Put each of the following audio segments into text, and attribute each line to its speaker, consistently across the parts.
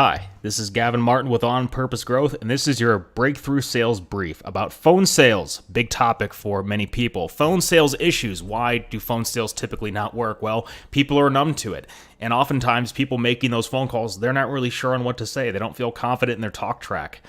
Speaker 1: Hi, this is Gavin Martin with On Purpose Growth, and this is your breakthrough sales brief about phone sales. Big topic for many people. Phone sales issues. Why do phone sales typically not work? Well, people are numb to it. And oftentimes people making those phone calls, they're not really sure on what to say. They don't feel confident in their talk track.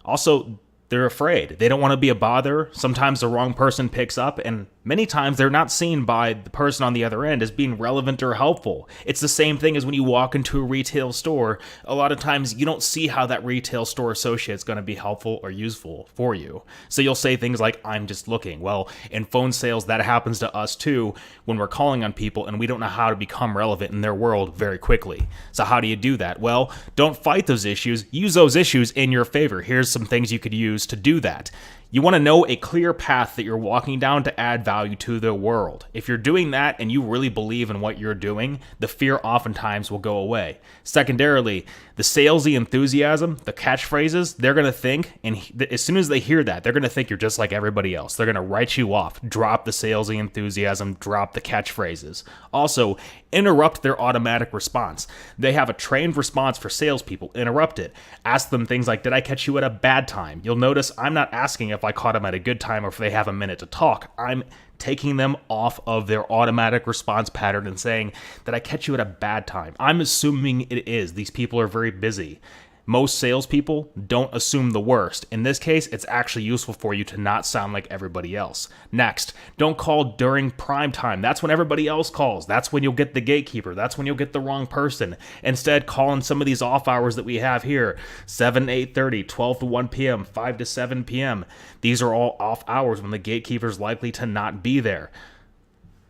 Speaker 1: Also, they're afraid. They don't want to be a bother. Sometimes the wrong person picks up, and many times they're not seen by the person on the other end as being relevant or helpful. It's the same thing as when you walk into a retail store. A lot of times you don't see how that retail store associate is going to be helpful or useful for you. So you'll say things like, I'm just looking. Well, in phone sales, that happens to us too when we're calling on people and we don't know how to become relevant in their world very quickly. So how do you do that? Well, don't fight those issues. Use those issues in your favor. Here's some things you could use to do that. You want to know a clear path that you're walking down to add value to the world. If you're doing that and you really believe in what you're doing, the fear oftentimes will go away. Secondarily, the salesy enthusiasm, the catchphrases, they're going to think, and as soon as they hear that, they're going to think you're just like everybody else. They're going to write you off. Drop the salesy enthusiasm, drop the catchphrases. Also, interrupt their automatic response. They have a trained response for salespeople. Interrupt it. Ask them things like, did I catch you at a bad time? You'll notice I'm not asking if I caught them at a good time or if they have a minute to talk. I'm taking them off of their automatic response pattern and saying that I catch you at a bad time. I'm assuming it is. These people are very busy. Most salespeople don't assume the worst. In this case, it's actually useful for you to not sound like everybody else. Next, don't call during prime time. That's when everybody else calls. That's when you'll get the gatekeeper. That's when you'll get the wrong person. Instead, call in some of these off hours that we have here, 7 to 8:30, 12 to 1 p.m., 5 to 7 p.m. These are all off hours when the gatekeeper is likely to not be there.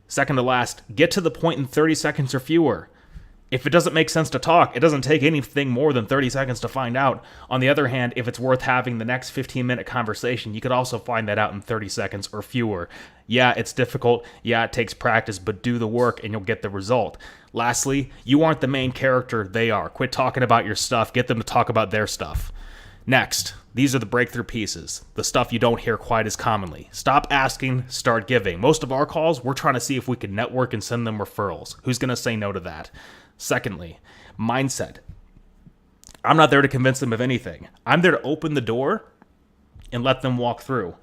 Speaker 1: Second to last, get to the point in 30 seconds or fewer. If it doesn't make sense to talk, it doesn't take anything more than 30 seconds to find out. On the other hand, if it's worth having the next 15-minute conversation, you could also find that out in 30 seconds or fewer. Yeah, it's difficult. Yeah, it takes practice, but do the work and you'll get the result. Lastly, you aren't the main character, they are. Quit talking about your stuff. Get them to talk about their stuff. Next, these are the breakthrough pieces, the stuff you don't hear quite as commonly. Stop asking, start giving. Most of our calls, we're trying to see if we can network and send them referrals. Who's going to say no to that? Secondly, mindset. I'm not there to convince them of anything. I'm there to open the door and let them walk through.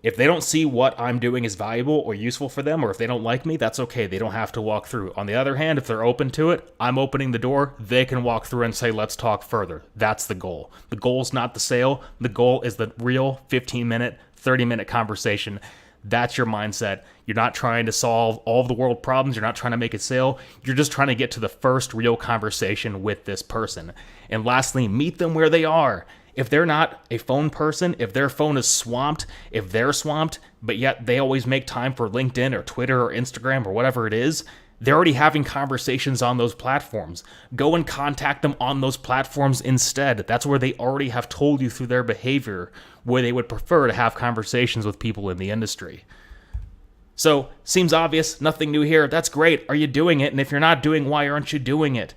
Speaker 1: If they don't see what I'm doing is valuable or useful for them, or if they don't like me, that's okay. They don't have to walk through. On the other hand, if they're open to it, I'm opening the door. They can walk through and say, let's talk further. That's the goal. The goal is not the sale. The goal is the real 15-minute, 30-minute conversation. That's your mindset. You're not trying to solve all of the world problems. You're not trying to make a sale. You're just trying to get to the first real conversation with this person. And lastly, meet them where they are. If they're not a phone person, if their phone is swamped, if they're swamped, but yet they always make time for LinkedIn or Twitter or Instagram or whatever it is, they're already having conversations on those platforms. Go and contact them on those platforms instead. That's where they already have told you through their behavior where they would prefer to have conversations with people in the industry. So, seems obvious, nothing new here. That's great. Are you doing it? And if you're not doing, why aren't you doing it?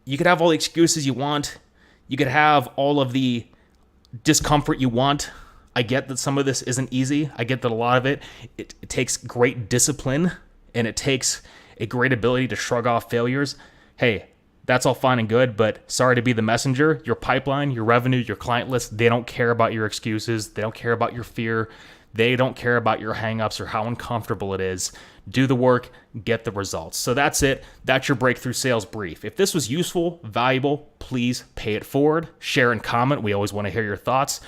Speaker 1: You could have all the excuses you want. You could have all of the discomfort you want. I get that some of this isn't easy. I get that a lot of it takes great discipline. And it takes a great ability to shrug off failures. Hey, that's all fine and good, but sorry to be the messenger. Your pipeline, your revenue, your client list, they don't care about your excuses. They don't care about your fear. They don't care about your hangups or how uncomfortable it is. Do the work, get the results. So that's it. That's your breakthrough sales brief. If this was useful, valuable, please pay it forward. Share and comment. We always want to hear your thoughts.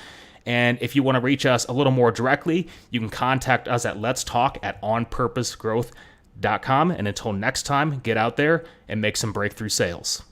Speaker 1: And if you want to reach us a little more directly, you can contact us at letstalk@onpurposegrowth.com. And until next time, get out there and make some breakthrough sales.